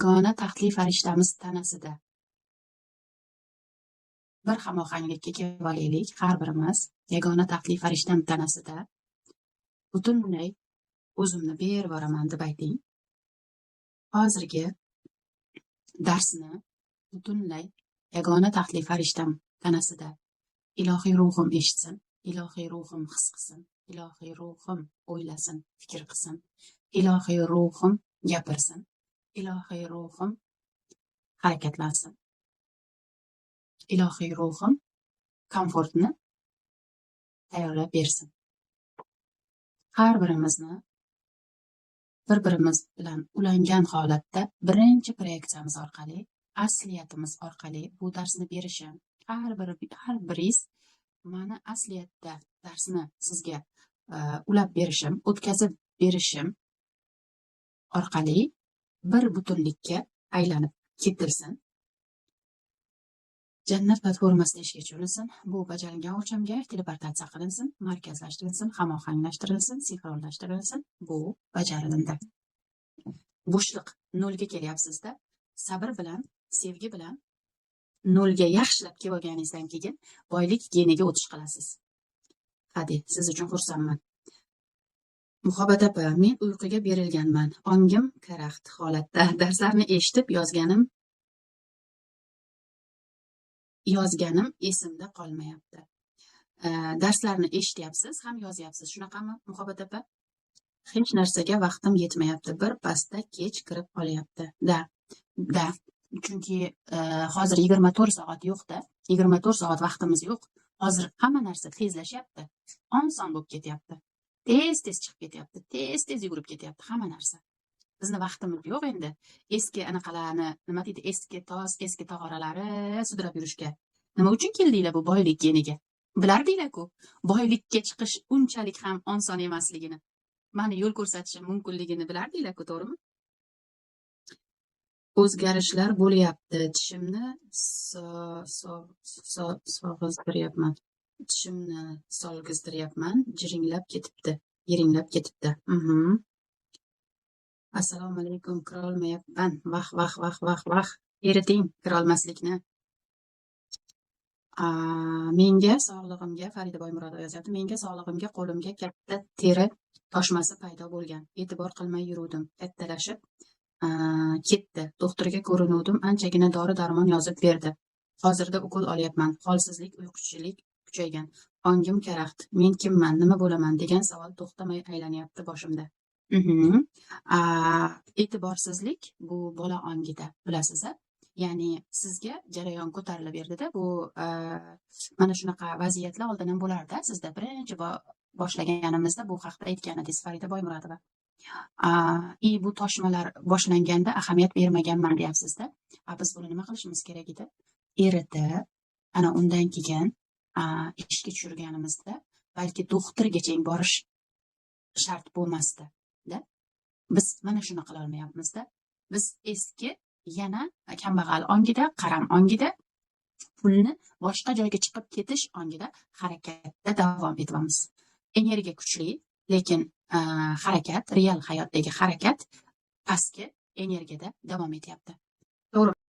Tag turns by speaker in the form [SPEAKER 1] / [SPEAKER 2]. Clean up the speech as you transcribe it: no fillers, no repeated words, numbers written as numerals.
[SPEAKER 1] yagona taxtli farishtamiz tanasida bir hamohanglikka kelib olaylik. Har birimiz yagona taxtli farishtam tanasida butunlay o'zimni berib yuboraman deb ayting. Hozirgi darsni butunlay yagona taxtli farishtam tanasida ilohiy ruhim eshitsin, ilohiy ruhim his qilsin, ilohiy ruhim o'ylasin, fikr qilsin, ilohiy ruhim gapirsin, ilohiy ruhim harakatlansin, ilohiy ruhim komfortni tayyorlab bersin. Har birimizni bir-birimiz bilan ulangan holatda birinchi proyeksiyamiz orqali, asliyatimiz orqali bu darsni berishim, har biringiz mani asliyatda darsni sizga ulab berishim, o'tkazib berishim orqali bir butunlikka aylanib ketilsin. Jannat platformasida ishga tushirilsin. Bu bajarilgan o'lchamga teleportatsiya qilinsin, markazlashtirilsin, hamohanglashtirilsin, sinxronlashtirilsin. Bu bajarildi. Bo'shliq nolga kelyapsizda, sabr bilan, sevgi bilan nolga yaxshilab kelib olganingizdan keyin boylik geniga o'tish qilasiz. Hadi, siz uchun xursandman. Muhabbat opa, men uyquga berilganman. Ongim karaxt holatda. Darslarni eshitib yozganim esimda qolmayapti. Darslarni eshityapsiz, ham yozyapsiz. Shunaqami, Muhabbat opa? Hech narsaga vaqtim yetmayapti. Bir pasda kech kirib qolyapti. Da. Chunki hozir 24 soat yo'q-da. 24 soat vaqtimiz yo'q. Hozir hamma narsa tezlashyapti. Oson bo'lib ketyapti. Tez chiqib ketyapti. Tez yugurib ketyapti hamma narsa. Bizni vaqtimiz yo'q endi. Eski anaqalarni, nima deydi, eski tog'oralari sudrab yurishga. Nima uchun keldinglar bu boylik geniga? Bilardinglar-ku, boylikka chiqish unchalik ham oson emasligini. Mani yo'l ko'rsatishim mumkinligini bilardinglar-ku, to'g'rimi? O'zgarishlar bo'lyapti. Tishimni sog'izdiryapman. Tishimni solgizdiryapman. Jiringlab ketibdi. Yiringlab ketibdi. Assalomu alaykum, kirolmayapman. Vah. Eriting kirolmaslikni. Menga sog'lig'imga, Farida Boymurod yozyapti. Menga sog'lig'imga qo'limga katta teri toshmasi paydo bo'lgan. E'tibor qilmay yuruvdim. Kattalashib ketdi. Doktorga ko'rinuvdim. Anchagina dori-darmon yozib berdi. Hozirda ukol olyapman. Holsizlik, uyquchilik kuchaygan. Ongim karaxt. Men kimman, nima bo'laman degan savol to'xtamay aylanyapti boshimda. E'tiborsizlik bu bola ongida, bilasiz. Ya'ni sizga jarayon ko'tarilib berdida. Bu mana shunaqa vaziyatlar oldin ham bo'lardi. Sizda birinchi boshlaganimizda bu haqda aytgan edingiz, Farida Boymurodova. Bu toshmalar boshlanganda ahamiyat bermaganman deyapsizda. Biz buni nima qilishimiz kerak edi? Eritib, ana undan keyin ishga tushirganimizda balki doktorgacha borish shart bo'lmasdi. Biz mana shuni qila olmayapmiz-da. Biz eski yana kambag'al ongida, qaram ongida, pulni boshqa joyga chiqib ketish ongida harakatda davom etamiz. Energiya kuchli, lekin harakat, real hayotdagi harakat pastki energiyada davom etyapti.